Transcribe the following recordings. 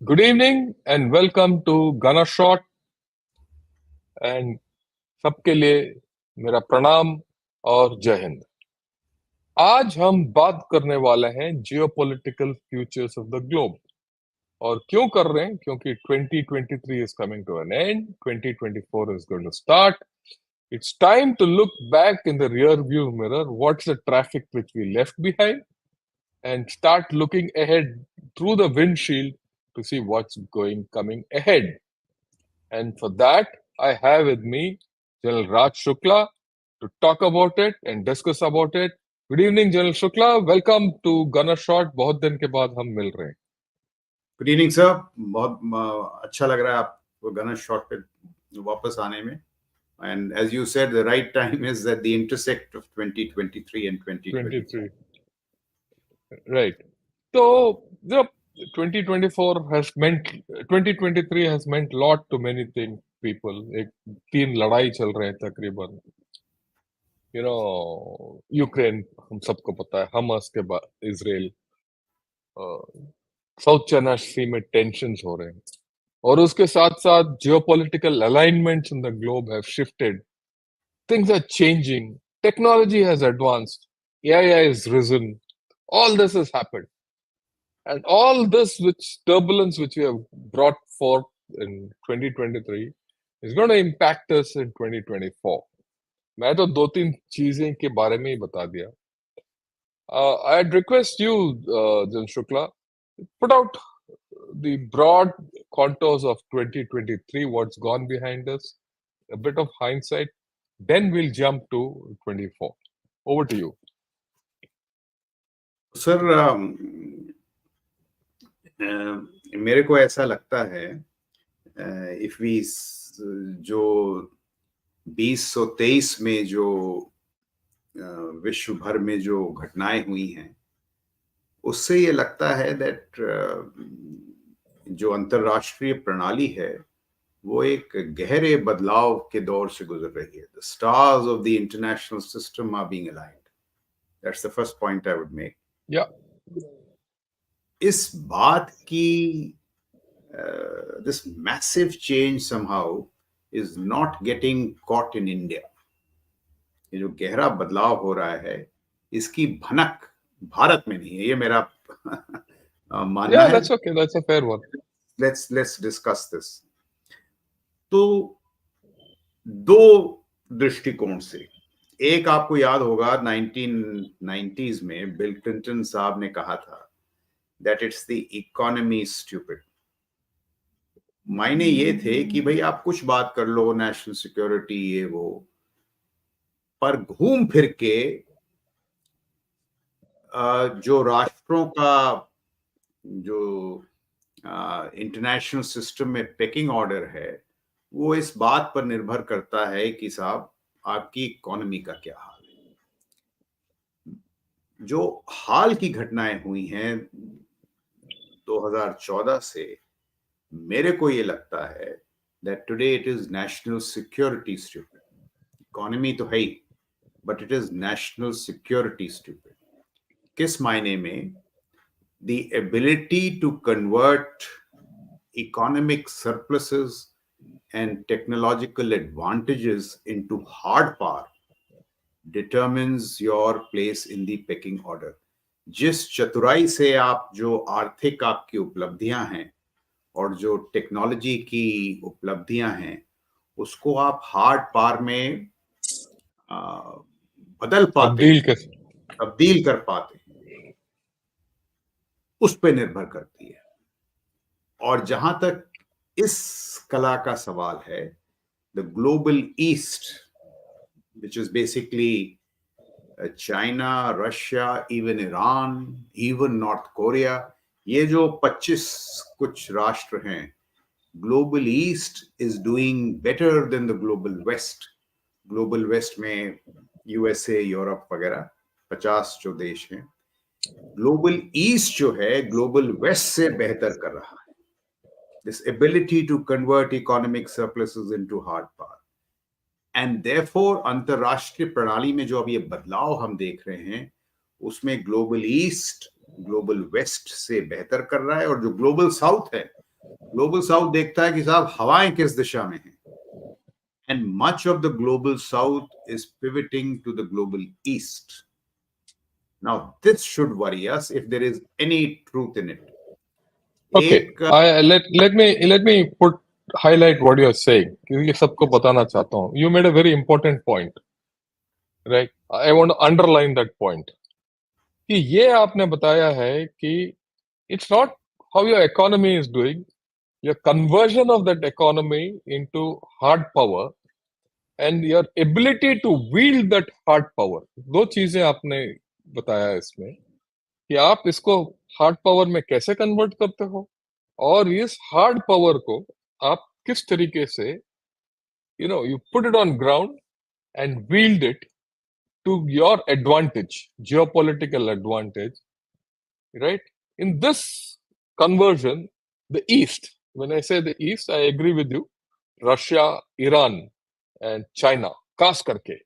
Good evening and welcome to Gana Shot and सबके लिए मेरा प्रणाम और जय हिंद। आज हम बात करने वाले हैं geopolitical futures of the globe. और क्यों कर रहे हैं? क्योंकि 2023 is coming to an end, 2024 is going to start. It's time to look back in the rear view mirror, what's the traffic which we left behind, and start looking ahead through the windshield to see what's coming ahead. And for that, I have with me General Raj Shukla to talk about it and discuss about it. Good evening, General Shukla. Welcome to Gunner Shot. बहुत दिन के बाद हम मिल रहे हैं. Good evening sir, बहुत अच्छा लग रहा है आपको गनर शॉट पे वापस आने में. And as you said, the right time is at the intersect of 2023 and 2023. Right. So, the 2023 has meant lot to many things, people. एक 3 लड़ाई चल रहे हैं तकरीबन. यूक्रेन हम सबको पता है, हमस के बाद इजराइल, साउथ चाइना सी में टेंशंस हो रहे हैं और उसके साथ साथ geopolitical alignments in the globe have shifted. Things are changing. Technology has advanced. AI has risen. All this has happened. And all this turbulence which we have brought forth in 2023 is going to impact us in 2024. मैं तो 2-3 चीजें के बारे में ही बता दिया. I'd request you, Jan Shukla, put out the broad contours of 2023, what's gone behind us, a bit of hindsight, then we'll jump to 24. Over to you. Sir, मेरे को ऐसा लगता है इफ वी जो 2023 में जो विश्व भर में जो घटनाएं हुई हैं, उससे ये लगता है दैट जो अंतरराष्ट्रीय प्रणाली है वो एक गहरे बदलाव के दौर से गुजर रही है. The stars of the international system are being aligned. That's the first point I would make. इस बात की this massive change somehow is not getting caught in India. ये जो गहरा बदलाव हो रहा है, इसकी भनक भारत में नहीं है. ये मेरा मानना है. That's okay. That's a fair one. Let's discuss this. तो दो दृष्टिकोण से, एक आपको याद होगा 1990s में बिल क्लिंटन साहब ने कहा था that it's the economy stupid. मायने ये थे कि भाई आप कुछ बात कर लो नेशनल सिक्योरिटी ये वो, पर घूम फिर के जो राष्ट्रों का जो इंटरनेशनल सिस्टम में पेकिंग ऑर्डर है, वो इस बात पर निर्भर करता है कि साहब आपकी इकोनॉमी का क्या हाल है. जो हाल की घटनाएं हुई हैं 2014 से, मेरे को ये लगता है that today it is national security stupid. Economy तो है ही, but it is national security stupid. किस मायने में? The ability to convert economic surpluses and technological advantages into hard power determines your place in the pecking order. जिस चतुराई से आप जो आर्थिक आपकी उपलब्धियां हैं और जो टेक्नोलॉजी की उपलब्धियां हैं, उसको आप हार्ड पावर में बदल पाते, तब्दील कर पाते, उस पे निर्भर करती है. और जहां तक इस कला का सवाल है, the global east, which is basically China, Russia, even Iran, even North Korea, ये जो 25 कुछ राष्ट्र हैं, global east is doing better than the global west. Global west में यूएसए, यूरोप वगैरह 50 जो देश हैं. ग्लोबल ईस्ट जो है ग्लोबल वेस्ट से बेहतर कर रहा है. This ability to convert economic surpluses into hard power. And therefore, अंतरराष्ट्रीय प्रणाली में जो अब ये बदलाव हम देख रहे हैं, उसमें ग्लोबल ईस्ट ग्लोबल वेस्ट से बेहतर कर रहा है, और जो ग्लोबल साउथ है ग्लोबल साउथ देखता है कि साहब हवाएं किस दिशा में हैं, and much of the global south is pivoting to the global east. Now this should worry us if there is any truth in it. Okay, एक let me put highlight what you are saying, क्योंकि सबको yes, बताना चाहता हूँ. You made a very important point, right? I want to underline that point. कि ये आपने बताया है कि it's not how your economy is doing, your conversion of that economy into hard power and your ability to wield that hard power. दो चीजें आपने बताया इसमें कि आप इसको हार्ड पावर में कैसे कन्वर्ट करते हो और इस हार्ड पावर को आप किस तरीके से you put it on ground and wield it to your advantage, geopolitical advantage, right? In this conversion, the East, when I say the East, I agree with you. Russia, Iran, and China, खास करके,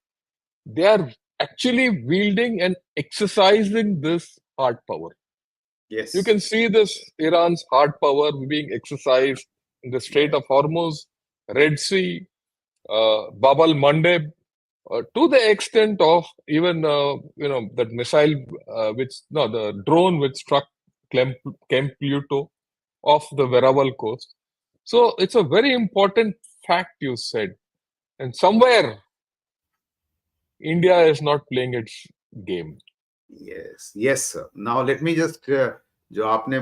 they are actually wielding and exercising this hard power. yes, You can see this Iran's hard power being exercised in the Strait yes, of Hormuz, Red Sea, Bab al Mandeb, to the extent of even that missile, which no, the drone which struck Camp Pluto off the Veraval coast. So it's a very important fact you said, and somewhere India is not playing its game. yes, yes, sir. Now let me just जो आपने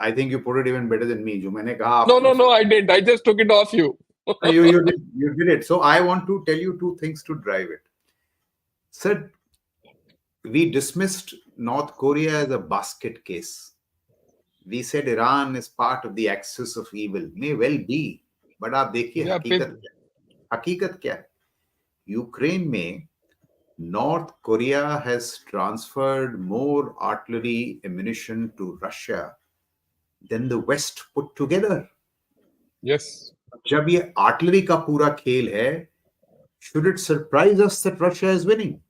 I think you put it even better than me. जो मैंने कहा No, आप no, no, I didn't. I just took it off you. you did it. So I want to tell you two things to drive it. Sir, we dismissed North Korea as a basket case. We said Iran is part of the axis of evil. May well be, but आप देखिए Yeah, हकीकत क्या है? Ukraine में North Korea has transferred more artillery ammunition to Russia than the West put together. yes. जब ये artillery का पूरा खेल है, should it surprise us that Russia is winning?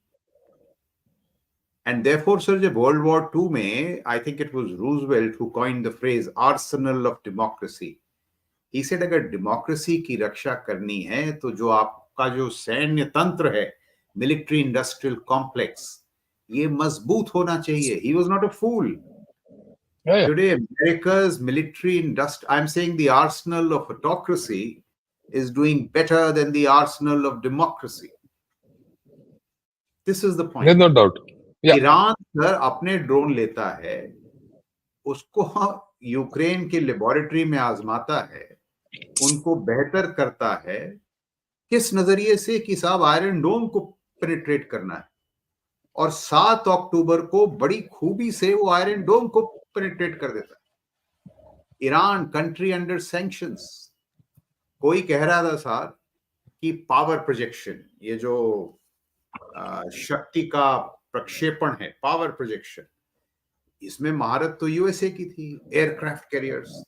And therefore, sir, जब World War II में, I think it was Roosevelt who coined the phrase arsenal of democracy. He said अगर democracy की रक्षा करनी है तो जो आपका जो सैन्य तंत्र है, मिलिट्री इंडस्ट्रियल कॉम्प्लेक्स, ये मजबूत होना चाहिए. He was not a fool. Yeah, yeah. Today, America's military industry, I'm saying the arsenal of autocracy is doing better than the arsenal of democracy. This is the There's point. no doubt. Yeah. Iran sir अपने drone लेता है, उसको Ukraine के laboratory में आजमाता है, उनको बेहतर करता है, किस नजरिए से कि साहब आयरन डोम को पेनिट्रेट करना है, और 7 अक्टूबर को बड़ी खूबी से वो आयरन डोम को पेनिट्रेट कर देता है. Iran country under sanctions. कोई कह रहा था साहब कि पावर प्रोजेक्शन, ये जो शक्ति का प्रक्षेपण है, पावर प्रोजेक्शन, इसमें महारत तो यूएसए की थी, एयरक्राफ्ट कैरियर्स.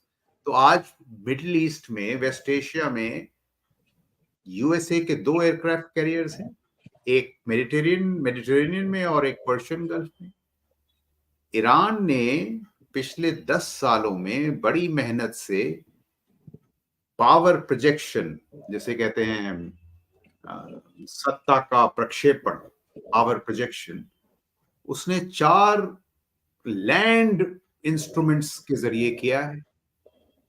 तो आज मिडिल ईस्ट में, वेस्ट एशिया में यूएसए के 2 एयरक्राफ्ट कैरियर्स हैं, एक मेडिटेरेनियन में और एक पर्शियन गल्फ में. ईरान ने पिछले 10 सालों में बड़ी मेहनत से पावर प्रोजेक्शन, जिसे कहते हैं सत्ता का प्रक्षेपण, पावर प्रोजेक्शन, उसने 4 लैंड इंस्ट्रूमेंट्स के जरिए किया है.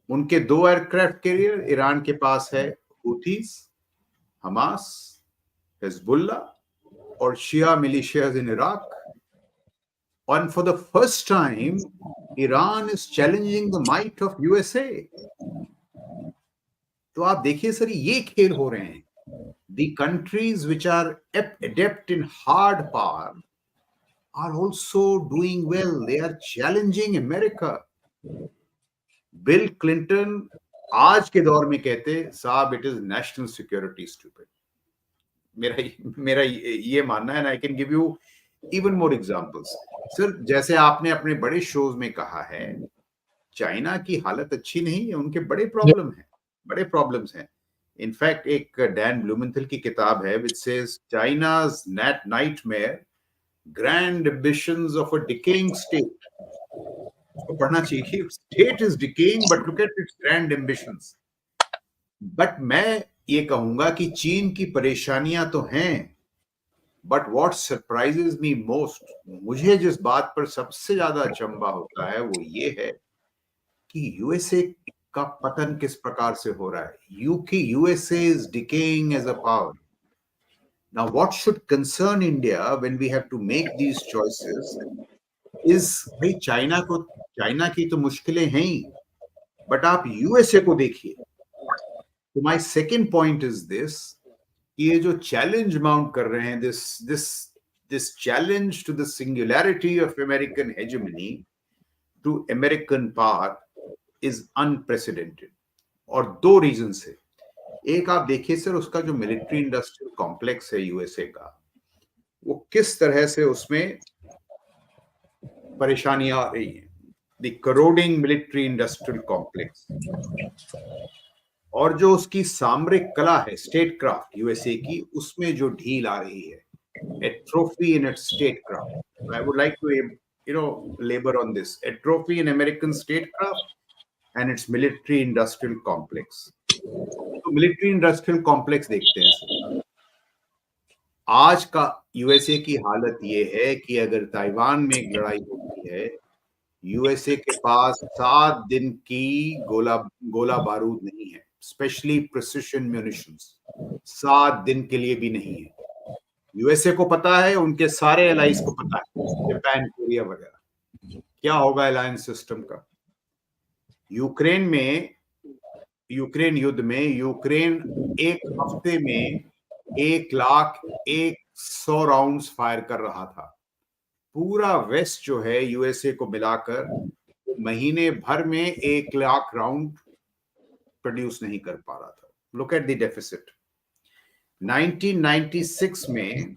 उनके 2 एयरक्राफ्ट कैरियर ईरान के पास है, हुथीज, हमास, हिजबुल्ला और Shia militias in Iraq. And for the first time, Iran is challenging the might of USA. तो आप देखिए सर, ये खेल हो रहे हैं. The countries which are adept in hard power are also doing well. They are challenging America. Bill Clinton आज के दौर में कहते साहब it is national security stupid. मेरा ये मानना है. I can give you even more examples. Sir, जैसे आपने अपने बड़े शोज में कहा है, चाइना की हालत अच्छी नहीं है, उनके बड़े प्रॉब्लम्स हैं. इनफैक्ट एक डैन ब्लूमेंथल की किताब है which says China's nightmare, grand ambitions of a decaying state. उसको पढ़ना चाहिए। State is decaying but look at its grand ambitions. But मैं ये कहूंगा कि चीन की परेशानियां तो हैं, but what surprises me most, मुझे जिस बात पर सबसे ज्यादा अचंभा होता है वो ये है कि यूएसए का पतन किस प्रकार से हो रहा है। USA is decaying as a power. Now what should concern India when we have to make these choices is, भाई चाइना की तो मुश्किलें हैं ही, बट आप यूएसए को देखिए। तो my second point is this, ये जो चैलेंज माउंट कर रहे हैं, this challenge to the singularity of American hegemony, to American power, is unprecedented. और दो रीजन से। एक आप देखिए सर, उसका जो मिलिट्री इंडस्ट्रियल कॉम्प्लेक्स है यूएसए का, वो किस तरह से उसमें परेशानियां आ रही हैं। द करोडिंग मिलिट्री इंडस्ट्रियल कॉम्प्लेक्स, और जो उसकी सामरिक कला है, स्टेट क्राफ्ट यूएसए की, उसमें जो ढील आ रही है, atrophy in its statecraft. I would like to, labor on this atrophy in American statecraft and its military-industrial complex. तो military-industrial complex देखते हैं सर। आज का यूएसए की हालत ये है कि अगर ताइवान में एक लड़ाई होती है, यूएसए के पास 7 दिन की गोला बारूद नहीं है, स्पेशली प्रिसिशन म्यूनिशंस, 7 दिन के लिए भी नहीं है। यूएसए को पता है, उनके सारे एलाइज को पता है, जापान, कोरिया वगैरह, क्या होगा अलायंस सिस्टम का। यूक्रेन युद्ध में यूक्रेन एक हफ्ते में 1,01,100 राउंड्स फायर कर रहा था। पूरा वेस्ट जो है यूएसए को मिलाकर महीने भर में 1,00,000 राउंड प्रोड्यूस नहीं कर पा रहा था। Look at the deficit. 1996 में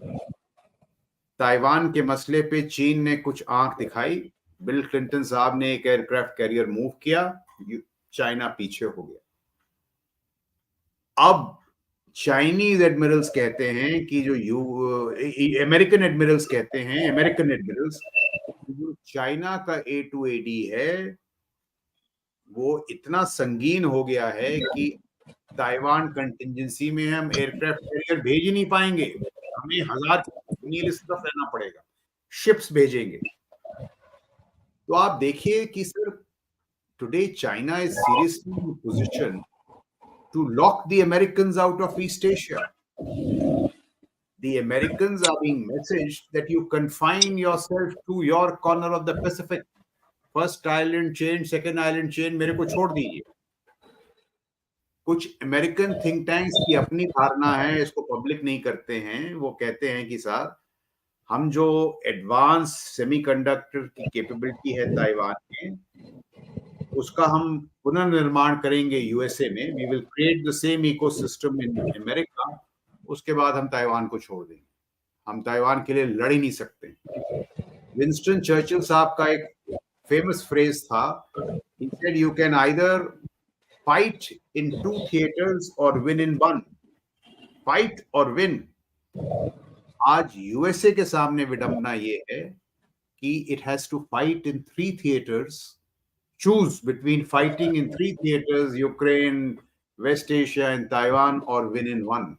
ताइवान के मसले पे चीन ने कुछ आंख दिखाई, बिल क्लिंटन साहब ने एक एयरक्राफ्ट कैरियर मूव किया, चाइना पीछे हो गया। अब चाइनीज एडमिरल्स कहते हैं कि अमेरिकन एडमिरल्स कहते हैं, जो चाइना का A2AD है वो इतना संगीन हो गया है कि ताइवान कंटिजेंसी में हम एयरक्राफ्ट कैरियर भेज ही नहीं पाएंगे, हमें 1000 मील इस तरफ रहना पड़ेगा, शिप्स भेजेंगे। तो आप देखिए कि sir, today China is seriously in position to lock the Americans out of East Asia. The Americans are being messaged that you confine yourself to your corner of the Pacific. First island chain, second island chain, मेरे को छोड़ दीजिए। कुछ American think tanks की अपनी धारणा है, इसको पब्लिक नहीं करते हैं। वो कहते हैं कि साहब, हम जो एडवांस सेमीकंडक्टर की कैपेबिलिटी है ताइवान में, उसका हम पुनर्निर्माण करेंगे यूएसए में। We will create the same ecosystem in America. उसके बाद हम ताइवान को छोड़ देंगे, हम ताइवान के लिए लड़ ही नहीं सकते। विंस्टन चर्चिल साहब का एक फेमस फ्रेज था, he said you can either fight in 2 theaters or win in 1. Fight or win. आज यूएसए के सामने विडंबना ये है कि it has to fight in 3 theaters. Choose between fighting in 3 theaters, Ukraine, West Asia and Taiwan, or win in 1.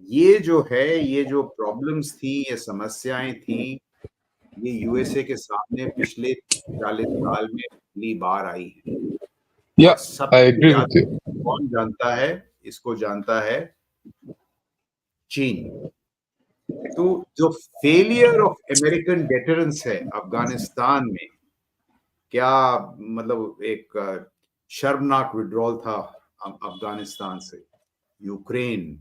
ये जो है, ये जो प्रॉब्लम्स थी, ये समस्याएं थी, ये यूएसए के सामने पिछले 40 साल में पहली बार आई है। सबसे ज्यादा कौन जानता है इसको? जानता है चीन। तो जो फेलियर ऑफ अमेरिकन डेटरेंस है अफगानिस्तान में, क्या मतलब एक शर्मनाक विड्रॉल था अफगानिस्तान से। यूक्रेन,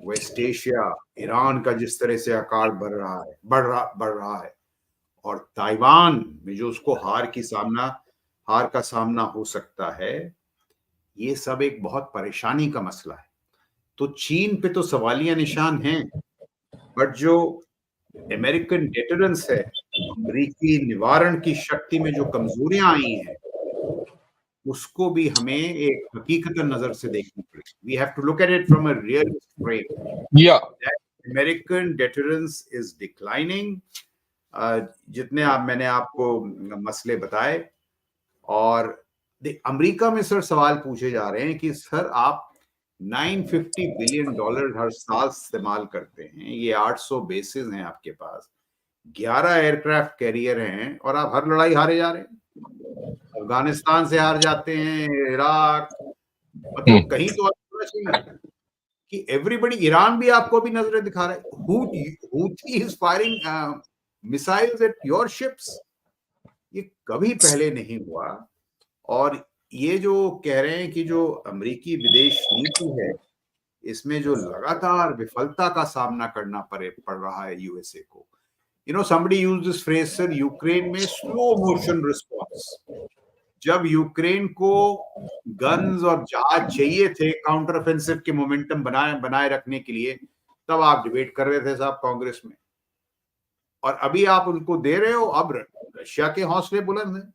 वेस्ट एशिया, ईरान का जिस तरह से आकार बढ़ रहा है, और ताइवान में जो उसको हार का सामना हो सकता है, ये सब एक बहुत परेशानी का मसला है। तो चीन पे तो सवालिया निशान हैं, बट जो अमेरिकन डेटरेंस है, अमेरिकी निवारण की शक्ति में जो कमजोरियां आई हैं, उसको भी हमें एक हकीकत नजर से देखनी पड़ेगी। We have to look at it from a realist frame. Yeah. That American deterrence is declining. जितने मैंने आपको मसले बताए, और अमेरिका में सर सवाल पूछे जा रहे हैं कि सर आप $950 बिलियन हर साल इस्तेमाल करते हैं, ये 800 बेसिस हैं आपके पास, 11 एयरक्राफ्ट कैरियर हैं, और आप हर लड़ाई हारे जा रहे हैं। अफगानिस्तान से हार जाते हैं, इराक, मतलब कहीं तो आपको पता चलना कि एवरीबडी, ईरान भी आपको भी नजरें दिखा रहा है, Houthi is firing missiles at your ships. ये कभी पहले नहीं हुआ। और ये जो कह रहे हैं कि जो अमेरिकी विदेश नीति है, इसमें जो लगातार विफलता का सामना करना पड़ रहा है यूएसए को। somebody used this phrase, sir, Ukraine में स्लो मोशन रिस्पॉन्स। जब यूक्रेन को गन्स और जहाज चाहिए थे काउंटर ऑफेंसिव के मोमेंटम बनाए रखने के लिए, तब आप डिबेट कर रहे थे साहब कांग्रेस में, और अभी आप उनको दे रहे हो। अब रशिया के हौसले बुलंद हैं।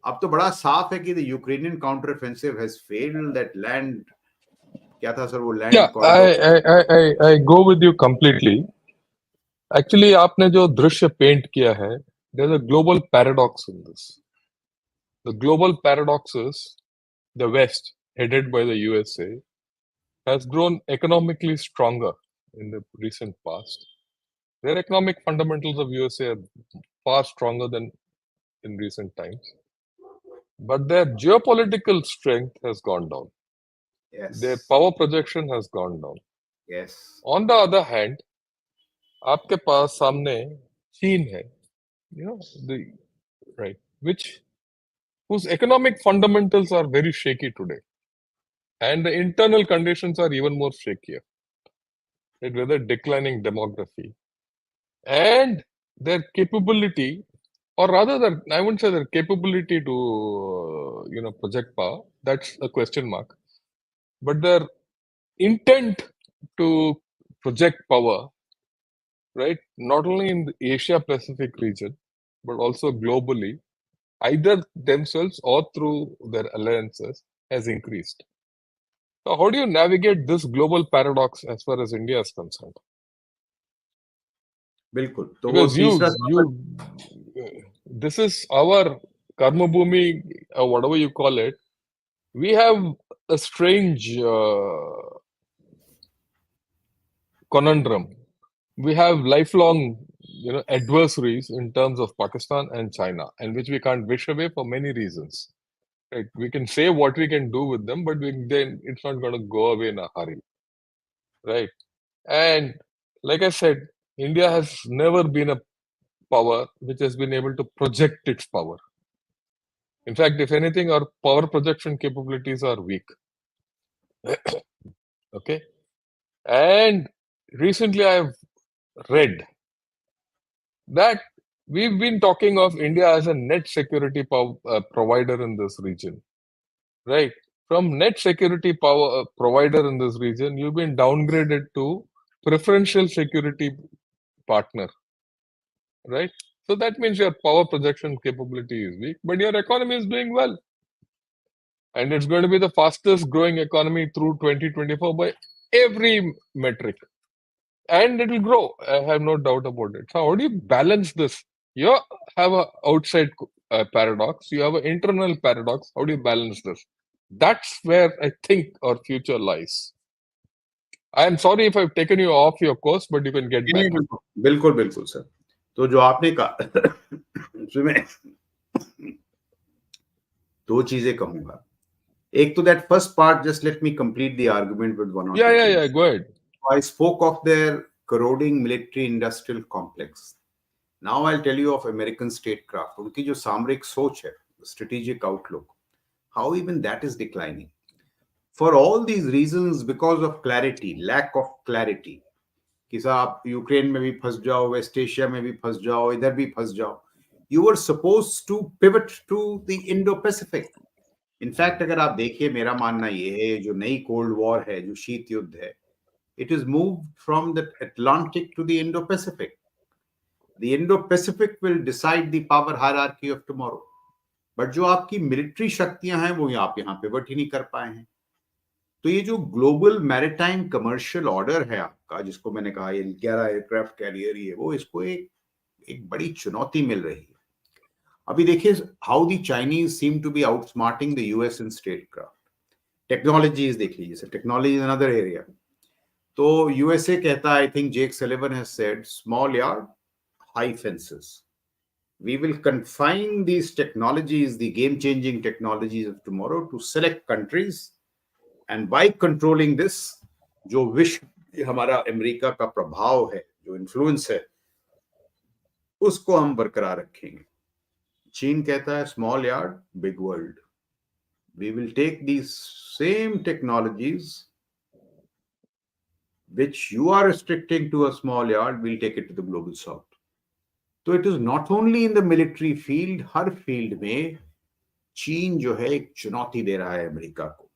अब तो बड़ा साफ है कि the Ukrainian counter offensive has failed. That land, क्या था सर वो land Yeah, corridor? I go with you completely. Actually, आपने जो दृश्य पेंट किया है, there's a global paradox in this. The global paradox is the West, headed by the USA, has grown economically stronger in the recent past. Their economic fundamentals of USA are far stronger than in recent times, but their geopolitical strength has gone down. Their Yes, power projection has gone down. yes, On the other hand, आपके पास सामने चीन है, you know, the right, which whose economic fundamentals are very shaky today, and the internal conditions are even more shakier. Right, whether declining demography and their capability, or rather, I wouldn't say their capability to project power. That's a question mark. But their intent to project power, right, not only in the Asia Pacific region, but also globally, either themselves or through their alliances, has increased. So, how do you navigate this global paradox as far as India is concerned? बिल्कुल। तो वो Because तीसरा this is our karma bhumi, or whatever you call it. We have a strange conundrum. We have lifelong, adversaries in terms of Pakistan and China, and which we can't wish away for many reasons. Right? We can say what we can do with them, but then it's not going to go away in a hurry, right? And like I said, India has never been a power which has been able to project its power. In fact, if anything, our power projection capabilities are weak. Okay. And recently I've read that we've been talking of India as a net security provider in this region, right? From net security power provider in this region, you've been downgraded to preferential security partner, right? So that means your power projection capability is weak, but your economy is doing well. And it's going to be the fastest growing economy through 2024 by every metric. And it will grow. I have no doubt about it. So how do you balance this? You have an outside paradox. You have an internal paradox. How do you balance this? That's where I think our future lies. I am sorry if I've taken you off your course, but you can get back. बिल्कुल बिल्कुल sir. तो जो आपने कहा उसमें दो चीजें कहूंगा। एक तो that first part, just let me complete the argument with one और two Yeah, things. go ahead. I spoke of their corroding military industrial complex. Now I'll tell you of American statecraft. उनकी जो सामरिक सोच है, strategic outlook, how even that is declining. For all these reasons, because of clarity, lack of clarity, कि साहब आप Ukraine में भी फंस जाओ, वेस्ट एशिया में भी फंस जाओ, इधर भी फंस जाओ, you were supposed to pivot to the Indo-Pacific. In fact अगर आप देखिए, मेरा मानना ये है, जो नई कोल्ड वॉर है, जो शीत युद्ध है, it is moved from the Atlantic to the Indo-Pacific. The Indo-Pacific will decide the power hierarchy of tomorrow. But जो आपकी मिलिट्री शक्तियां हैं, वो आप यहाँ पिवट ही नहीं कर पाए हैं। तो ये जो ग्लोबल मैरिटाइम कमर्शियल ऑर्डर है आपका, जिसको मैंने कहा ये 11 एयरक्राफ्ट कैरियर, ये वो इसको एक एक बड़ी चुनौती मिल रही है। अभी देखिए how the Chinese seem to be outsmarting the US in statecraft. Technologies देख लीजिए, जैसे टेक्नोलॉजी इज अनदर एरिया। तो यूएसए कहता है, I think Jake Sullivan has said, small yard, high fences. We will confine these technologies, the game changing technologies of tomorrow, to select countries, and by controlling this, जो विश्व हमारा America का प्रभाव है, जो इन्फ्लुएंस है, उसको हम बरकरार रखेंगे। चीन कहता है small yard big world. We will take these same technologies which you are restricting to a small yard, we'll take it to the global south. तो it is not only in the military field, her field में चीन जो है एक चुनौती दे रहा है America को।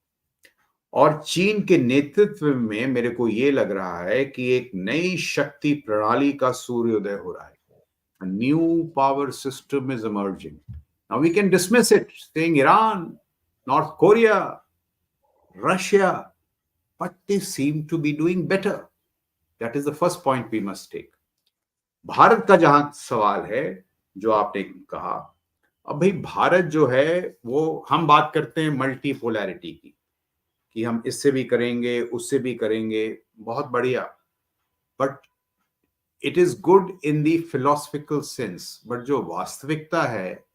और चीन के नेतृत्व में मेरे को ये लग रहा है कि एक नई शक्ति प्रणाली का सूर्योदय हो रहा है। A new power system is emerging. Now we can dismiss it, saying Iran, North Korea, Russia, but they seem to be doing better. That is the first point we must take. Bharat का जहां सवाल है, जो आपने कहा, अब भाई भारत जो है वो, हम बात करते हैं मल्टीपोलैरिटी की, कि हम इससे भी करेंगे उससे भी करेंगे, बहुत बढ़िया, but it is good in the philosophical sense. But जो वास्तविकता है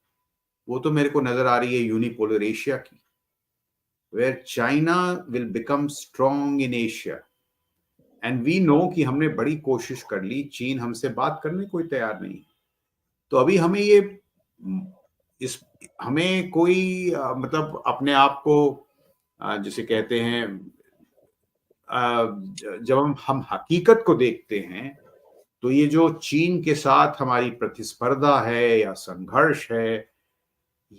वो तो मेरे को नजर आ रही है यूनिपोलर एशिया की, where China will become strong in Asia. And we know कि हमने बड़ी कोशिश कर ली, चीन हमसे बात करने कोई तैयार नहीं। तो अभी हमें ये हमें कोई मतलब अपने आप को जिसे कहते हैं, जब हम हकीकत को देखते हैं, तो ये जो चीन के साथ हमारी प्रतिस्पर्धा है या संघर्ष है,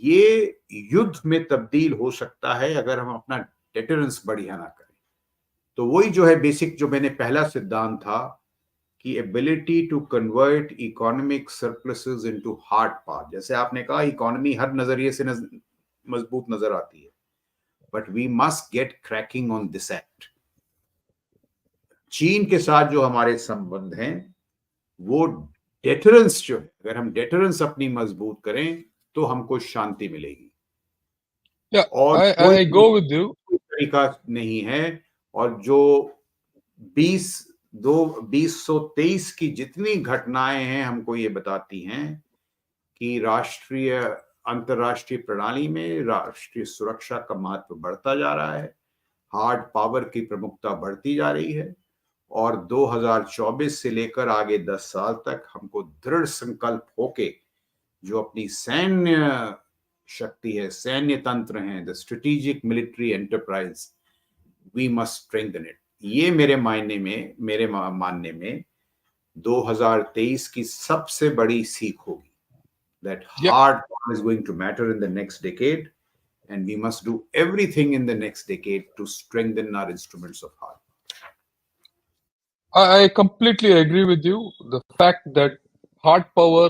ये युद्ध में तब्दील हो सकता है अगर हम अपना डेटरेंस बढ़िया ना करें। तो वही जो है बेसिक, जो मैंने पहला सिद्धांत था कि ability to convert economic surpluses into hard power. जैसे आपने कहा, इकोनॉमी हर नजरिए से मजबूत नजर आती है, but we must get cracking on this act. चीन के साथ जो हमारे संबंध हैं, वो डेटरेंस जो है, अगर हम डेटरेंस अपनी मजबूत करें तो हमको शांति मिलेगी। और I go with you. कोई तरीका नहीं है। और जो 2023 की जितनी घटनाएं हैं हमको ये बताती हैं कि अंतरराष्ट्रीय प्रणाली में राष्ट्रीय सुरक्षा का महत्व बढ़ता जा रहा है, हार्ड पावर की प्रमुखता बढ़ती जा रही है। और 2024 से लेकर आगे 10 साल तक हमको दृढ़ संकल्प होके जो अपनी सैन्य शक्ति है, सैन्य तंत्र है, the strategic military enterprise, we must strengthen it. ये मेरे मानने में 2023 की सबसे बड़ी सीख होगी, that hard power is going to matter in the next decade, and we must do everything in the next decade to strengthen our instruments of hard. I completely agree with you. The fact that hard power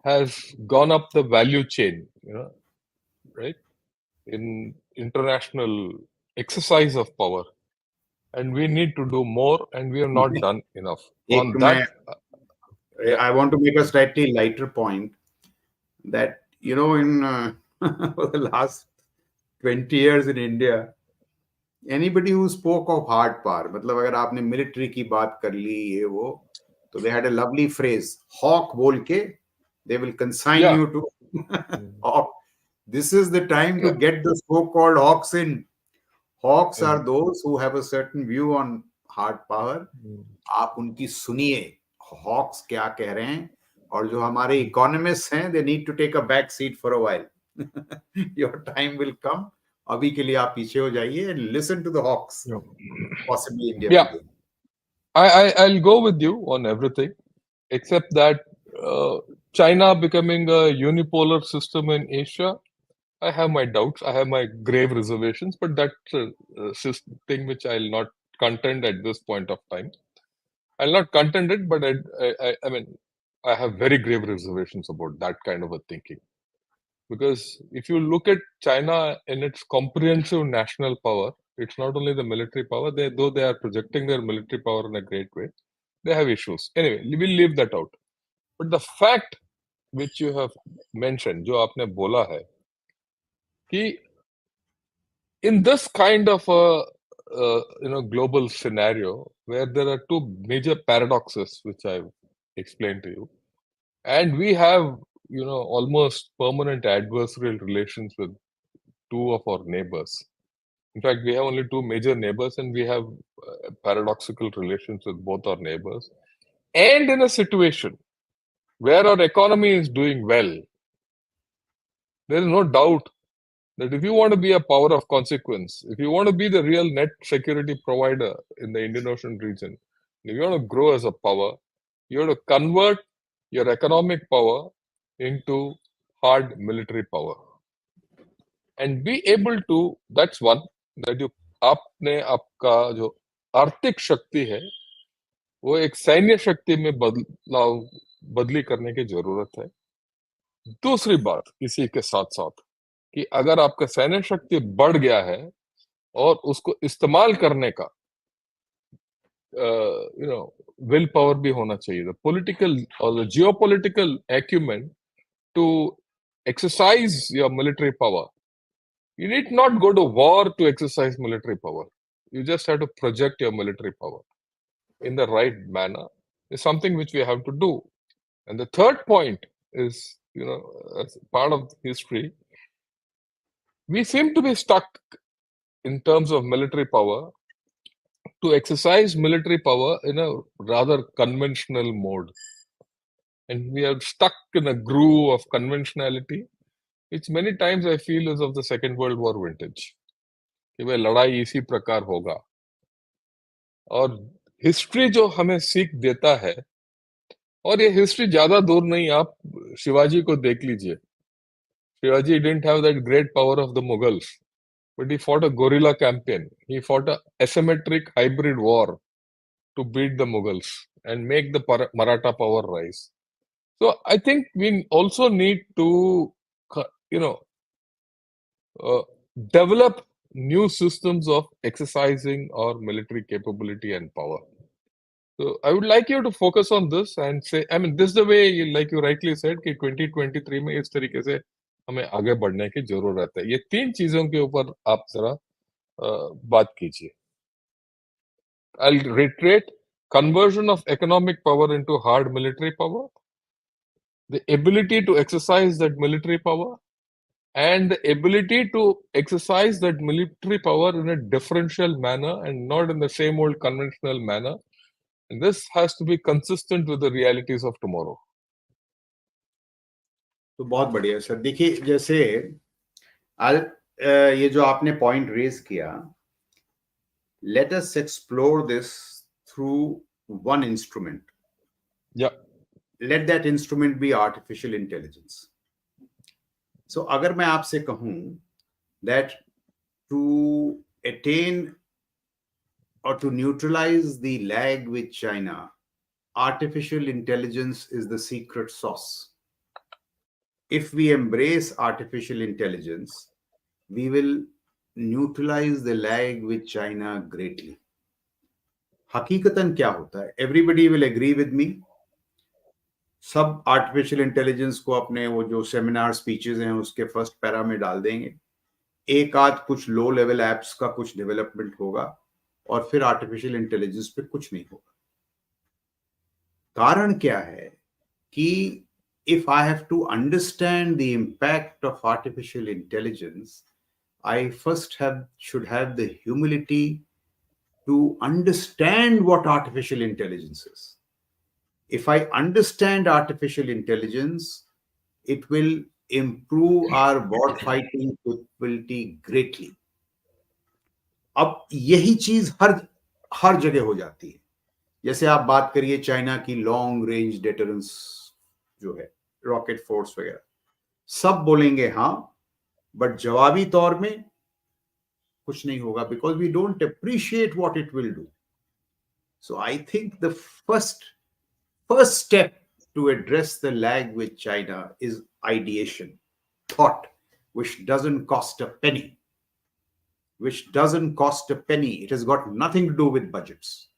has gone up the value chain, right, in international exercise of power, and we need to do more, and we have not done enough on that. I want to make a slightly lighter point that, in the last 20 years in India, anybody who spoke of hard power, मतलब अगर आपने military की बात कर ली ये वो, तो they had a lovely phrase, hawk बोल के they will consign you to hawk. This is the time to get the so-called hawks in. Hawks are those who have a certain view on hard power. आप उनकी सुनिए, hawks क्या कह रहे हैं, और जो हमारे इकोनॉमिस्ट हैं, they need to take a back seat for a while. Your time will come. अभी के लिए आप पीछे हो जाइए and listen to the hawks. Possibly India. Yeah, I'll go with you on everything, except that China becoming a unipolar system in Asia, I have my doubts. I have my grave reservations, but that's a thing which I'll not contend at this point of time. I'll not contend it, but I mean, I have very grave reservations about that kind of a thinking. Because if you look at China in its comprehensive national power, it's not only the military power, though they are projecting their military power in a great way, they have issues. Anyway, we'll leave that out. But the fact which you have mentioned, जो आपने बोला है कि in this kind of a global scenario where there are two major paradoxes which I've explained to you, and we have almost permanent adversarial relations with two of our neighbors. In fact, we have only two major neighbors, and we have paradoxical relations with both our neighbors. And in a situation where our economy is doing well, there is no doubt that if you want to be a power of consequence, if you want to be the real net security provider in the Indian Ocean region, if you want to grow as a power, you have to convert your economic power into hard military power. And be able to, that's one, that you आपने आपका जो आर्थिक शक्ति है वो एक सैन्य शक्ति में बदली करने की जरूरत है। दूसरी बात इसी के साथ साथ कि अगर आपका सैन्य शक्ति बढ़ गया है और उसको इस्तेमाल करने का विल पावर भी होना चाहिए, द पॉलिटिकल और the geopolitical acumen to exercise your military power. You need not go to war to exercise military power. You just have to project your military power in the right manner. Is something which we have to do. And the third point is, as part of history, we seem to be stuck in terms of military power to exercise military power in a rather conventional mode. And we are stuck in a groove of conventionality, which many times I feel is of the Second World War vintage. कि भाई लड़ाई इसी प्रकार होगा. और history जो हमें सीख देता है, और ये हिस्ट्री ज्यादा दूर नहीं, आप शिवाजी को देख लीजिए. Shivaji didn't have that great power of the Mughals, but he fought a guerrilla campaign. He fought a asymmetric hybrid war to beat the Mughals and make the Maratha power rise. So I think we also need to, develop new systems of exercising our military capability and power. So I would like you to focus on this and say, I mean, this is the way, like you rightly said, कि 2023 में इस तरीके से हमें आगे बढ़ने की जरूरत है. ये तीन चीजों के ऊपर आप जरा बात कीजिए. I'll reiterate: conversion of economic power into hard military power, the ability to exercise that military power, and the ability to exercise that military power in a differential manner and not in the same old conventional manner. And this has to be consistent with the realities of tomorrow. तो बहुत बढ़िया sir. देखिए, जैसे ये जो आपने point raise किया, let us explore this through one instrument. Yeah. Let that instrument be artificial intelligence. So अगर मैं आपसे कहूं that to attain or to neutralize the lag with China, artificial intelligence is the secret sauce. If we embrace artificial intelligence, we will neutralize the lag with China greatly. हकीकतन क्या होता है? Everybody will agree with me. सब artificial intelligence को अपने वो जो seminar speeches हैं उसके फर्स्ट पैरा में डाल देंगे. एक आध कुछ लो लेवल एप्स का कुछ डेवलपमेंट होगा और फिर आर्टिफिशियल इंटेलिजेंस पे कुछ नहीं होगा. कारण क्या है कि if I have to understand the impact of artificial intelligence, I first should have the humility to understand what artificial intelligence is. If I understand artificial intelligence, it will improve our war fighting capability greatly. अब यही चीज हर जगह हो जाती है. जैसे आप बात करिए चाइना की लॉन्ग रेंज डेटरेंस जो है, रॉकेट फोर्स वगैरह, सब बोलेंगे हाँ, बट जवाबी तौर में कुछ नहीं होगा, because we don't appreciate what it will do. So I think the first step to address the lag with China is ideation, thought, which doesn't cost a penny. Which doesn't cost a penny. It has got nothing to do with budgets.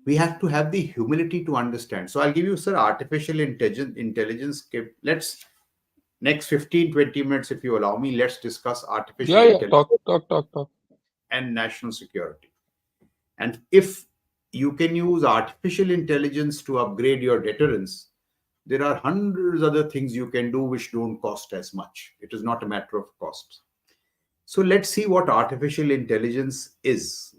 We have to have the humility to understand. So I'll give you, sir, artificial intelligence. Let's next 15, 20 minutes, if you allow me, let's discuss artificial Yeah, intelligence talk. and national security. And if you can use artificial intelligence to upgrade your deterrence, there are hundreds other things you can do which don't cost as much. It is not a matter of cost. So let's see what artificial intelligence is.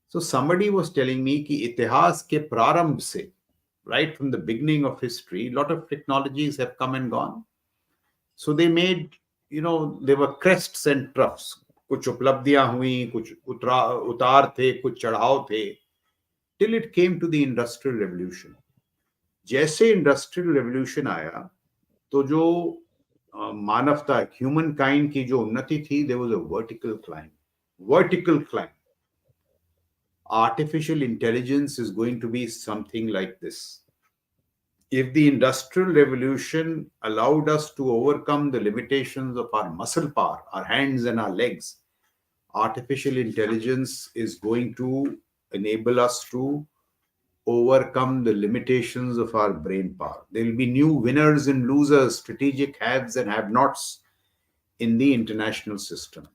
So somebody was telling me कि इतिहास के प्रारंभ से, right from the beginning of history, a lot of technologies have come and gone. So they made, there were crests and troughs. कुछ उपलब्धियां हुई, कुछ उतार थे, कुछ चढ़ाव थे, till it came to the industrial revolution. जैसे इंडस्ट्रियल रेवोल्यूशन आया, तो जो मानवता, ह्यूमन काइंड की जो उन्नति थी, there was a vertical climb. Artificial intelligence is going to be something like this. If the industrial revolution allowed us to overcome the limitations of our muscle power, our hands and our legs, artificial intelligence is going to enable us to overcome the limitations of our brain power. There will be new winners and losers, strategic haves and have-nots in the international system.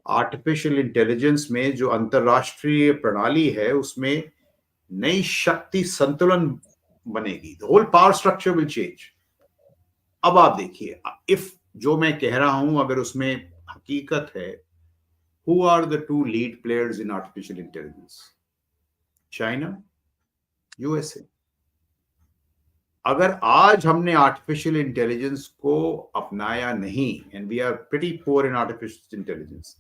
Artificial intelligence में जो अंतरराष्ट्रीय प्रणाली है, उसमें नई शक्ति संतुलन बनेगी. The whole power structure will change. अब आप देखिए, इफ जो मैं कह रहा हूं अगर उसमें हकीकत है, who are the two lead players in artificial intelligence? China, USA. अगर आज हमने आर्टिफिशियल इंटेलिजेंस को अपनाया नहीं, and we are pretty poor in artificial intelligence,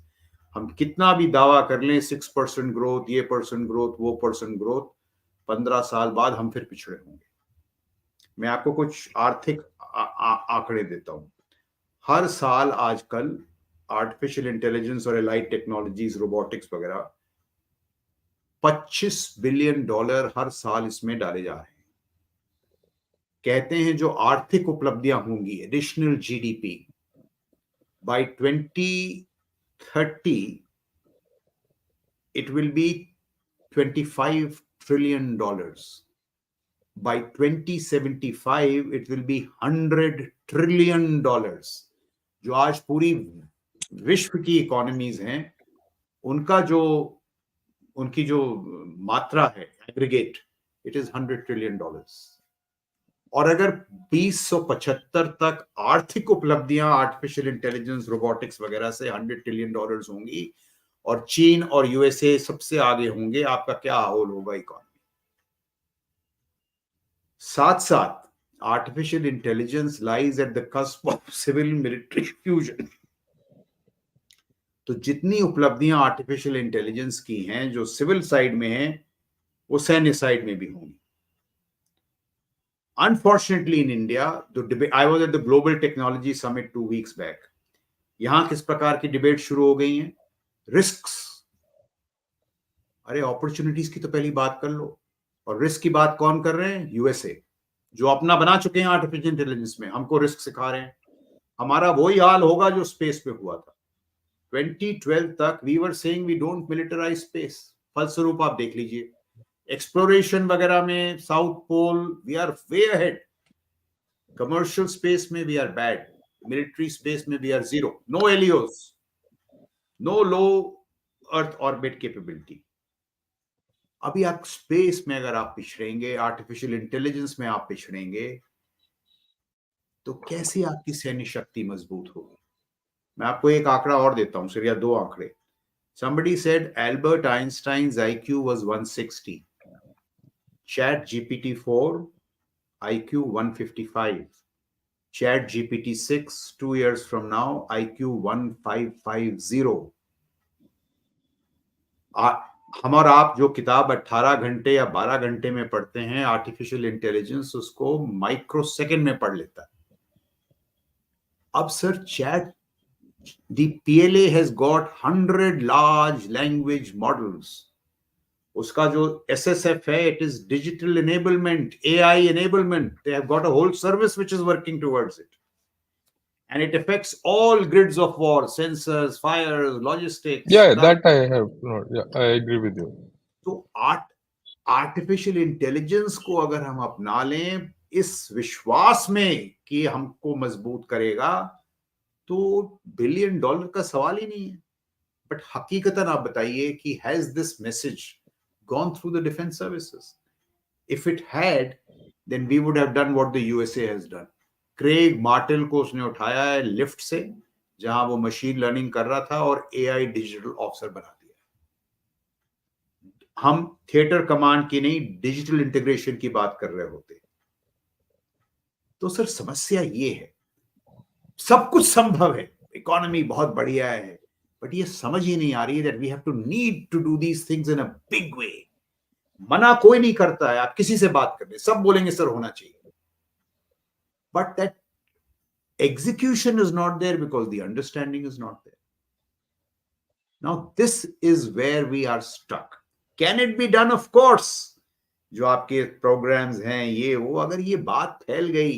हम कितना भी दावा कर लें 6% ग्रोथ, ये परसेंट ग्रोथ, वो परसेंट ग्रोथ, 15 साल बाद हम फिर पिछड़े होंगे. मैं आपको कुछ आर्थिक आंकड़े देता हूं. हर साल आजकल आर्टिफिशियल इंटेलिजेंस और एलाइड टेक्नोलॉजीज, रोबोटिक्स वगैरह, $25 बिलियन हर साल इसमें डाले जा रहे हैं. कहते हैं जो आर्थिक उपलब्धियां होंगी, additional GDP, by 2030 it will be $25 trillion. By 2075 it will be $100 trillion. जो आज पूरी विश्व की इकोनॉमीज हैं, उनकी जो मात्रा है एग्रीगेट, इट इज $100 trillion. और अगर 2075 तक आर्थिक उपलब्धियां आर्टिफिशियल इंटेलिजेंस, रोबोटिक्स वगैरह से $100 ट्रिलियन होंगी, और चीन और यूएसए सबसे आगे होंगे, आपका क्या हाल होगा इकोनॉमी? साथ साथ artificial intelligence lies at the cusp of civil military fusion. तो जितनी उपलब्धियां आर्टिफिशियल इंटेलिजेंस की हैं जो सिविल साइड में हैं, वो सैन्य साइड में भी होंगी. Unfortunately, in India, I was at the Global Technology Summit 2 weeks back. यहां किस प्रकार की डिबेट शुरू हो गई हैं? रिस्क्स. अरे अपॉर्चुनिटीज की तो पहली बात कर लो. और रिस्क की बात कौन कर रहे हैं? यूएसए, जो अपना बना चुके हैं आर्टिफिशियल इंटेलिजेंस में, हमको रिस्क सिखा रहे हैं. हमारा वही हाल होगा जो स्पेस पे हुआ था 2012 तक. We were saying we don't militarize space. फलस्वरूप आप देख लीजिए, एक्सप्लोरेशन वगैरह में south pole we are way ahead. Commercial space में we are bad. Military space में वी आर जीरो. नो एलियोस, no low earth orbit capability. अभी आप स्पेस में अगर आप पिछड़ेंगे, आर्टिफिशियल इंटेलिजेंस में आप पिछड़ेंगे, तो कैसे आपकी सैन्य शक्ति मजबूत होगी? मैं आपको एक आंकड़ा और देता हूं, सिर्फ या दो आंकड़े. Somebody said Albert Einstein's IQ was 160. Chat GPT-4 IQ 155. Chat GPT-6 2 years from now IQ 1550. हम और आप जो किताब 18 घंटे या 12 घंटे में पढ़ते हैं, आर्टिफिशियल इंटेलिजेंस उसको माइक्रो सेकेंड में पढ़ लेता है. अब sir, chat the PLA has got 100 large language models. उसका जो SSF है, it is digital enablement, AI enablement. They have got a whole service which is working towards it. And it affects all grids of war, sensors, fires, logistics. Yeah, that I have. No, yeah, I agree with you. So artificial intelligence को अगर हम अपना लें इस विश्वास में कि हमको मजबूत करेगा, तो $1 बिलियन का सवाल ही नहीं है। बट हकीकतन आप बताइए कि has this message gone through the defence services? If it had, then we would have done what the USA has done. Craig Martell को उसने उठाया है लिफ्ट से, जहां वो मशीन लर्निंग कर रहा था, और एआई डिजिटल ऑफिसर बना दिया। हम थिएटर कमांड की नहीं, डिजिटल इंटीग्रेशन की बात कर रहे होते। तो सर समस्या ये है, सब कुछ संभव है, इकोनॉमी बहुत बढ़िया है, बट ये समझ ही नहीं आ रही है that we have to need to do these things in a big way. मना कोई नहीं करता है, आप किसी से बात कर ले, सब बोलेंगे सर होना चाहिए, but that execution is not there because the understanding is not there. Now this is where we are stuck. Can it be done? Of course. जो आपके प्रोग्राम्स हैं ये वो, अगर ये बात फैल गई,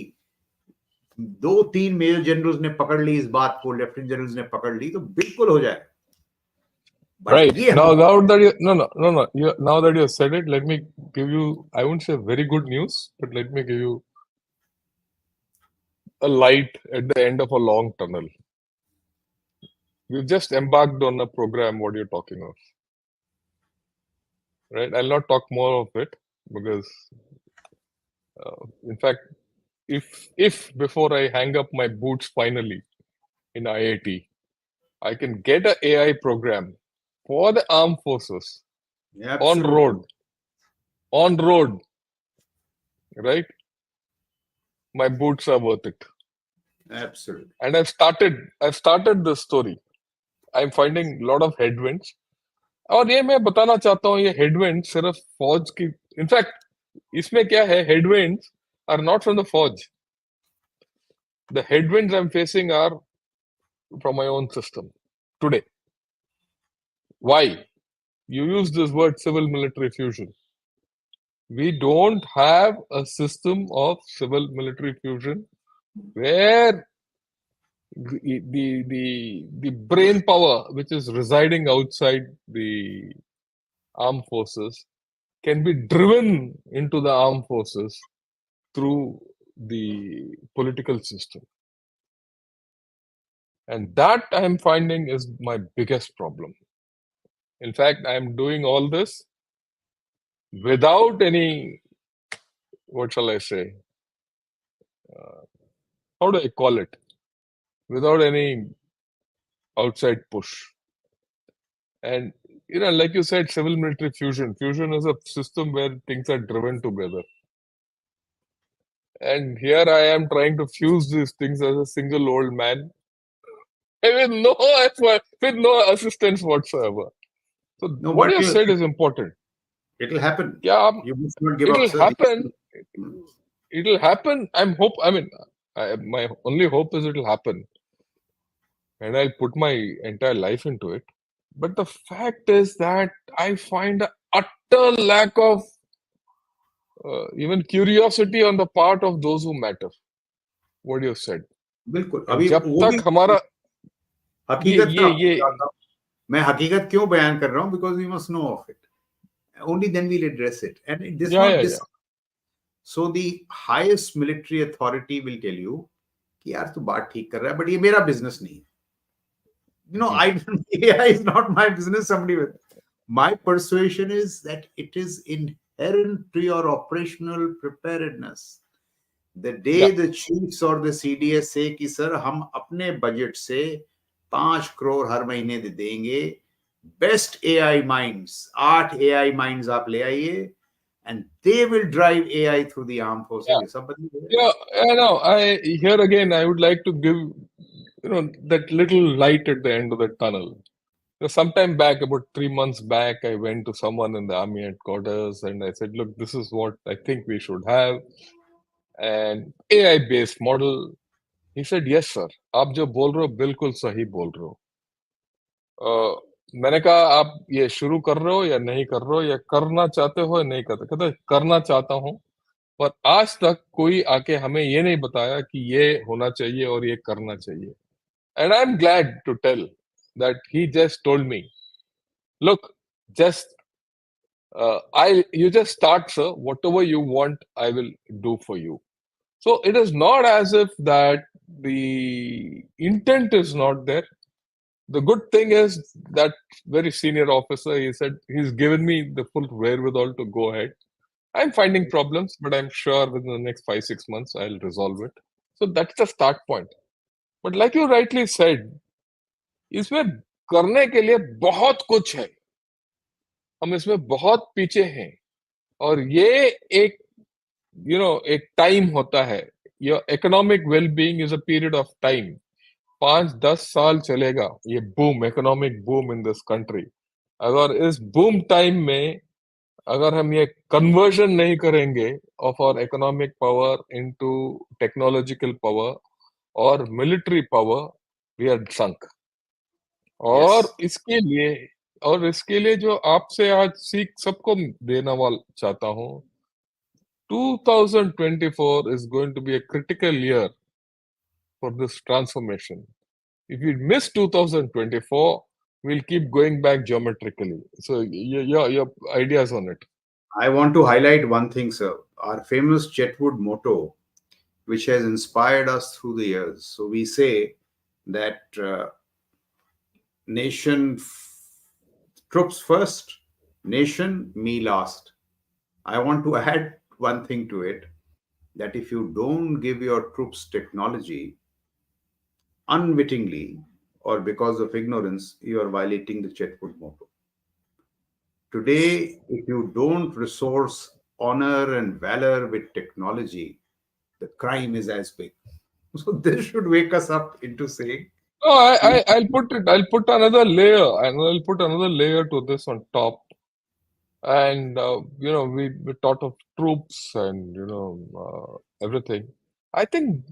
2-3 मेजर जनरल्स ने पकड़ ली इस बात को, लेफ्टिनेंट जनरल्स ने पकड़ ली, तो बिल्कुल हो जाए। Right. Now that you, no. Now that you have said it, let me give you, I wouldn't say very good news, but let me give you a light at the end of a long tunnel. We've just embarked on a program, what you're talking of. Right? I'll not talk more of it because, in fact, if before I hang up my boots finally in IIT, I can get a AI program for the armed forces Absolutely. on road, right? My boots are worth it. Absolutely. And I've started this story. I'm finding a lot of headwinds. और ये मैं बताना चाहता हूँ, ये headwind सिर्फ फौज की, इनफैक्ट इसमें क्या है, headwinds are not from the फौज. The headwinds I am facing are from my own system today. Why? You use this word civil military fusion. We don't have a system of civil military fusion where the brain power which is residing outside the armed forces can be driven into the armed forces through the political system. And that I am finding is my biggest problem. In fact, I am doing all this without any, what shall I say? How do I call it? Without any outside push. And, like you said, civil military fusion. Fusion is a system where things are driven together. And here I am trying to fuse these things as a single old man with no effort, with no assistance whatsoever. So No, what but you said is important. it'll happen. Yeah, You must not give up, it'll sir. happen. It'll happen. My only hope is it'll happen. And I'll put my entire life into it. But the fact is that I find an utter lack of even curiosity on the part of those who matter. What you said. बिल्कुल। And अभी जब वो तक भी हमारा हकीकत ये मैं ये बताता हूं। मैं हकीकत क्यों बयान कर रहा हूं? Because we must know of it, only then we'll address it. And this not this. So the highest military authority will tell you कि यार तू बात ठीक कर रहा है, but ये मेरा business नहीं है. AI is not my business. Somebody with my persuasion is that it is inherent to your operational preparedness. The day the chiefs or the CDS say कि सर हम अपने बजट से 5 करोड़ हर महीने दे देंगे, best AI minds, 8 AI minds आप ले आइए, and they will drive AI through the armed forces. ये सब बदल गया. I know. Here again, I would like to give that little light at the end of the tunnel. Sometime back, about 3 months back, I went to someone in the army headquarters and I said, "Look, this is what I think we should have, an AI-based model." He said, "Yes, sir. आप जो बोल रहे हो बिल्कुल सही बोल रहे हो." मैंने कहा, "आप ये शुरू कर रहे हो या नहीं कर रहे हो, या करना चाहते हो या नहीं करते?" कहते, "करना चाहता हूँ, पर आज तक कोई आके हमें ये नहीं बताया कि ये होना चाहिए और ये करना चाहिए." And I'm glad to tell that he just told me, "Look, just you just start, sir. Whatever you want, I will do for you. So it is not as if that the intent is not there. The good thing is that very senior officer, he said he's given me the full wherewithal to go ahead. I'm finding problems, but I'm sure within the next 5 6 months I'll resolve it. So that's the start point. But like you rightly said, इसमें करने के लिए बहुत कुछ है. हम इसमें बहुत पीछे हैं. और ये एक एक टाइम होता है. Your economic well being is a period of time. 5 10 साल चलेगा ये boom, economic boom in this country. अगर इस बूम टाइम में अगर हम ये कन्वर्जन नहीं करेंगे of our economic power into technological power और military power, we are sunk. और Yes. इसके लिए जो आपसे आज सीख सबको देना वाला चाहता हूँ. 2024 is going to be a critical year for this transformation. If we miss 2024, we'll keep going back geometrically. So your ideas on it. I want to highlight one thing, sir. Our famous Chetwood motto, which has inspired us through the years. So we say that troops first, nation, me last. I want to add one thing to it, that if you don't give your troops technology, unwittingly or because of ignorance, you are violating the Chetwood motto. Today, if you don't resource honor and valor with technology, the crime is as big. So this should wake us up into saying, No, I'll put another layer, and I'll put another layer to this on top. And we thought of troops and everything. I think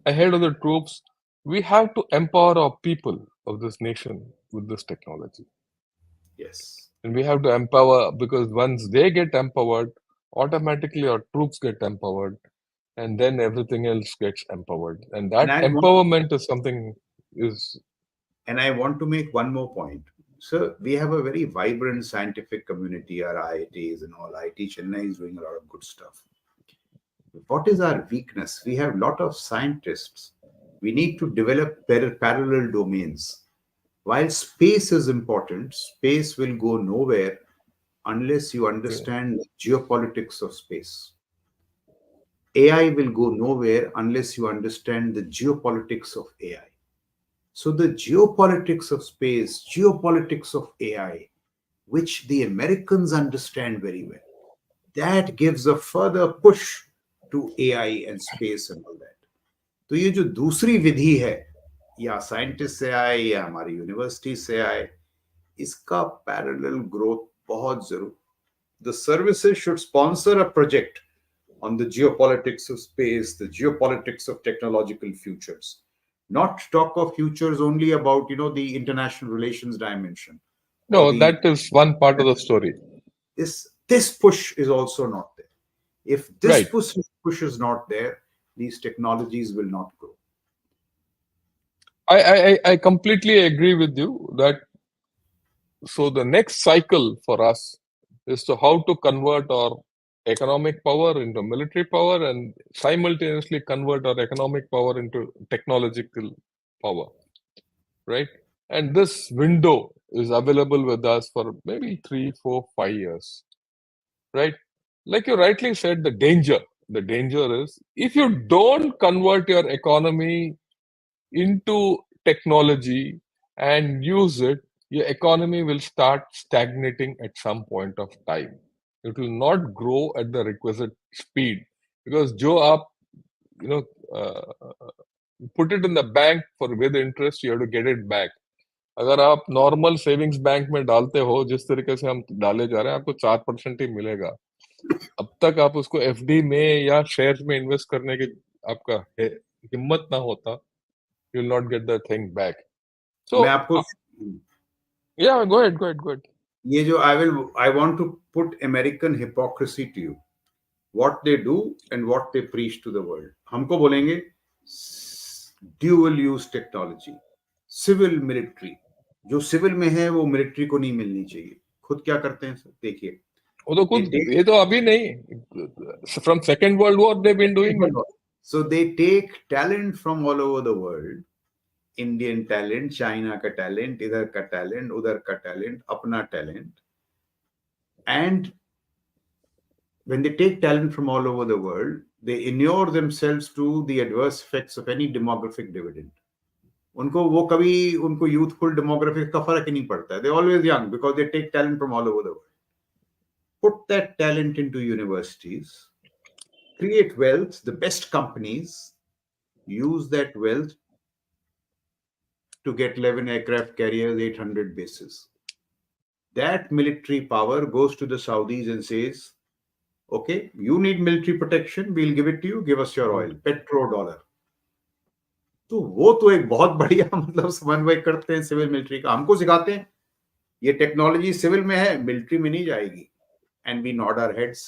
ahead of the troops, we have to empower our people of this nation with this technology. yes. And we have to empower, because once they get empowered, automatically our troops get empowered, and then everything else gets empowered. And And that I want, empowerment is something is and I want to make one more point. So we have a very vibrant scientific community, our IITs and all. IIT Chennai is doing a lot of good stuff. What is our weakness? We have a lot of scientists. We need to develop parallel domains. While space is important, space will go nowhere unless you understand the geopolitics of space. AI will go nowhere unless you understand the geopolitics of AI. So, the geopolitics of space, geopolitics of AI, which the Americans understand very well, that gives a further push to AI and space and all that. तो ये जो दूसरी विधि है, या scientist से आए या हमारी यूनिवर्सिटी से आए, इसका पैरेलल ग्रोथ बहुत जरूर. The services should sponsor a project on the geopolitics of space, the geopolitics of technological futures. Not talk of futures only about the international relations dimension, or no, the that is one part of the story. this push is also not there. If this Right. push is not there, these technologies will not grow. I completely agree with you that. So the next cycle for us is to how to convert our economic power into military power, and simultaneously convert our economic power into technological power, right? And this window is available with us for maybe 3 4 5 years, right? Like you rightly said, the danger is, if you don't convert your economy into technology and use it, your economy will start stagnating at some point of time. It will not grow at the requisite speed, because जो आप you know put it in the bank for with interest, you have to get it back. अगर आप normal savings bank में डालते हो, जिस तरीके से हम डाले जा रहे हैं, आपको 4% ही मिलेगा. अब तक आप उसको एफडी में या शेयर्स में इन्वेस्ट करने की आपका हिम्मत ना होता, you will not get the thing back. So, मैं आपको yeah, go ahead. ये जो I want to put American hypocrisy to you. What they do and what they preach to the world. हमको बोलेंगे dual use technology, civil military. जो civil में है वो मिलिट्री को नहीं मिलनी चाहिए. खुद क्या करते हैं सर? देखिए, वो तो They खुद take ये तो अभी नहीं, from second world war they been doing it. so they take talent from all over the world. Indian talent, China का talent, इधर का talent, उधर का talent, अपना talent. And when they take talent from all over the world, they inure themselves to the adverse effects of any demographic dividend. उनको वो कभी उनको youthful demographic का फर्क ही नहीं पड़ता है. They're always young because they take talent from all over the world. Put that talent into universities, create wealth, the best companies use that wealth to get 11 aircraft carriers, 800 bases. That military power goes to the Saudis and says, okay, you need military protection, we'll give it to you, give us your oil, petrodollar. तो वो तो एक बहुत बढ़िया मतलब समन्वय करते हैं सिविल मिलिट्री का. हमको सिखाते हैं ये टेक्नोलॉजी सिविल में है, मिलिट्री में नहीं जाएगी. And we nod our heads.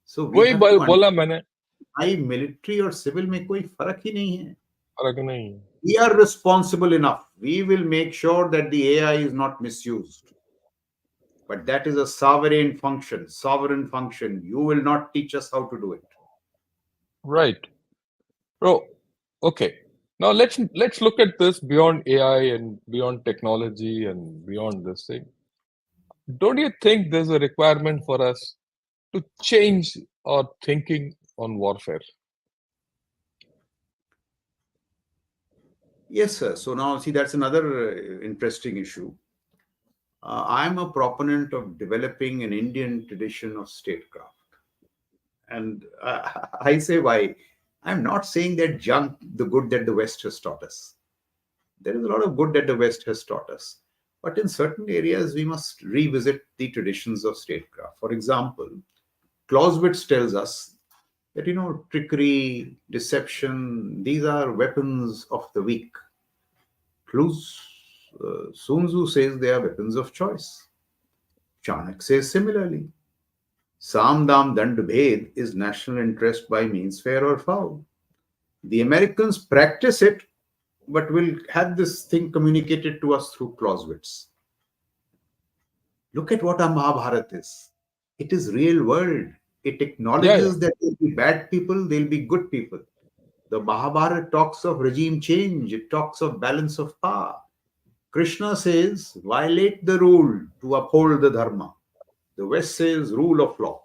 So we वही हैव टू बोला मैंने, भाई मिलिट्री और सिविल में कोई फर्क ही नहीं है. फर्क नहीं है. We are responsible enough. We will make sure that the AI is not misused. But that is a sovereign function. Sovereign function. You will not teach us how to do it. Right. Bro, okay. Now let's look at this beyond AI and beyond technology and beyond this thing. Don't you think there's a requirement for us to change our thinking on warfare? Yes, sir. So now, see, that's another interesting issue. I'm a proponent of developing an Indian tradition of statecraft. And I say why. I'm not saying that junk the good that the West has taught us. There is a lot of good that the West has taught us. But in certain areas, we must revisit the traditions of statecraft. For example, Clausewitz tells us that, trickery, deception, these are weapons of the weak. Sun Tzu says they are weapons of choice. Chanak says similarly. Sam Dam Dand Bhed is national interest by means fair or foul. The Americans practice it, but will have this thing communicated to us through Clausewitz. Look at what our Mahabharata is. It is real world. It acknowledges that there will be bad people, there will be good people. The Mahabharata talks of regime change. It talks of balance of power. Krishna says, violate the rule to uphold the dharma. The West says, rule of law.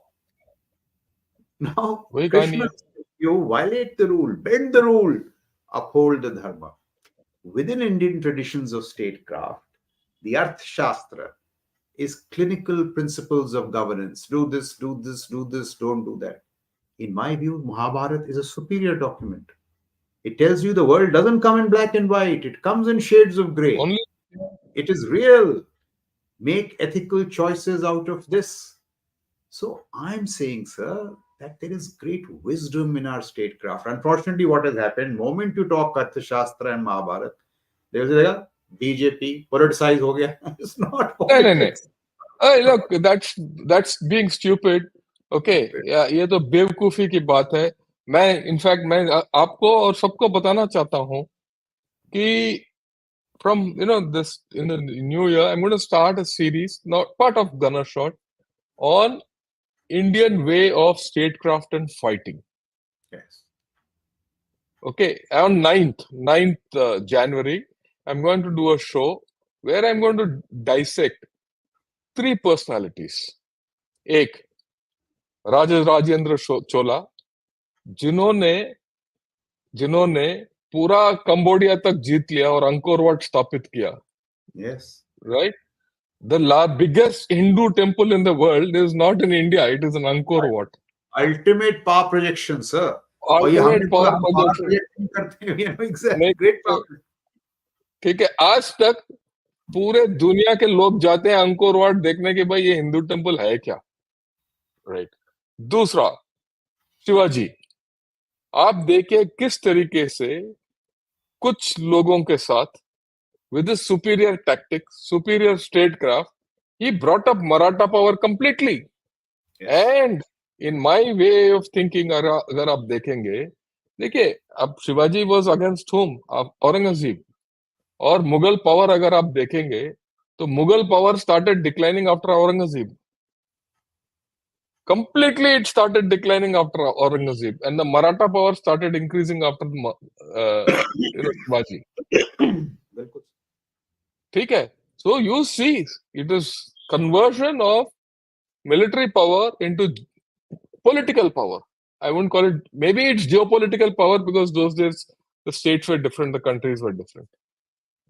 Now, Krishna says, you violate the rule, bend the rule, uphold the dharma. Within Indian traditions of statecraft, the Arth Shastra is clinical principles of governance. Do this, do this, do this, don't do that. In my view, Mahabharata is a superior document. It tells you the world doesn't come in black and white. It comes in shades of gray. It is real. Make ethical choices out of this. So I'm saying, sir, that there is great wisdom in our statecraft. Unfortunately, what has happened, moment you talk Arthashastra and Mahabharata, they will say, BJP, politicized ho gaya. It's not politics. No. Look, that's being stupid. Okay, ये तो बेवकूफी की बात है. मैं आपको और सबको बताना चाहता हूँ कि from this in the new year, I'm going to start a series, not part of Gunner Shot, on Indian way of statecraft and fighting. Yes. Okay, on 9th January, I'm going to do a show where I'm going to dissect 3 personalities. एक, राजा राजेंद्र चोला, जिन्होंने पूरा Cambodia तक जीत लिया और Angkor Wat स्थापित किया. Yes. Right? The biggest Hindu temple in the world is not in India, it is in Angkor Wat. Ultimate power projection, sir. Ultimate power projection. Exactly. Great power. ठीक है, आज तक पूरे दुनिया के लोग जाते हैं अंकोर वाट देखने के भाई ये हिंदू टेम्पल है क्या. राइट. दूसरा, शिवाजी. आप देखिए किस तरीके से कुछ लोगों के साथ with his superior tactics, superior statecraft, he brought up Maratha power completely. Yes. And in my way of thinking, अगर आप देखेंगे, देखिए अब Shivaji was against whom? Aurangzeb. और मुगल पावर अगर आप देखेंगे तो Mughal power started declining after Aurangzeb. Completely, it started declining after Aurangzeb, and the Maratha power started increasing after Shivaji. बिल्कुल ठीक है? So you see, it is conversion of military power into political power. I won't call it. Maybe it's geopolitical power because those days the states were different, the countries were different.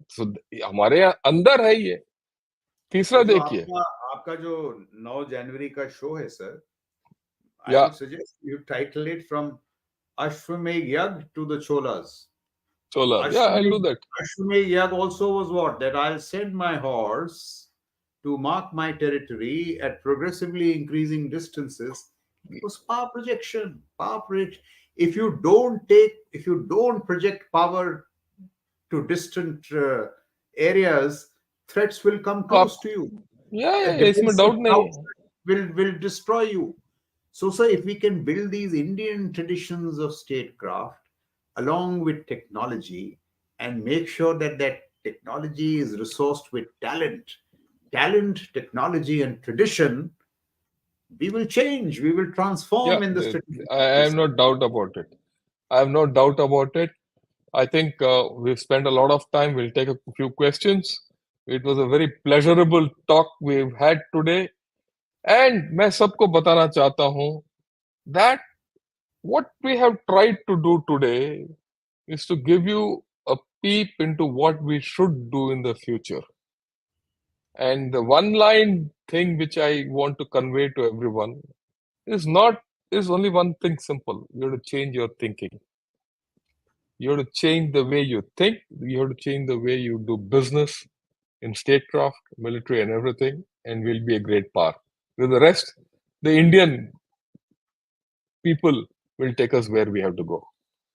So हमारे अंदर है ये. तीसरा ये जो देखिए. आपका आपका जो 9 जनवरी का शो है sir, I Yeah, would suggest you title it from Ashwamedh Yagd to the Cholas. Chola. Yeah, I'll do that. Ashwamedh Yagd also was what? That I'll send my horse to mark my territory at progressively increasing distances. It was power projection. Power project. If you don't project power to distant areas, threats will come तो आप close to you. या इसमें Defensive doubt नहीं powers है. will destroy you. So, sir, if we can build these Indian traditions of statecraft along with technology and make sure that that technology is resourced with talent, technology, and tradition, we will change. We will transform Yeah, in the strategic I battle, have sir. no doubt about it. I have no doubt about it. I think we've spent a lot of time. We'll take a few questions. It was a very pleasurable talk we've had today. And मैं सबको बताना चाहता हूँ that what we have tried to do today is to give you a peep into what we should do in the future. And the one line thing which I want to convey to everyone is only one thing simple. You have to change your thinking. You have to change the way you think. You have to change the way you do business in statecraft, military, and everything, and we'll be a great power. With the rest, the Indian people will take us where we have to go.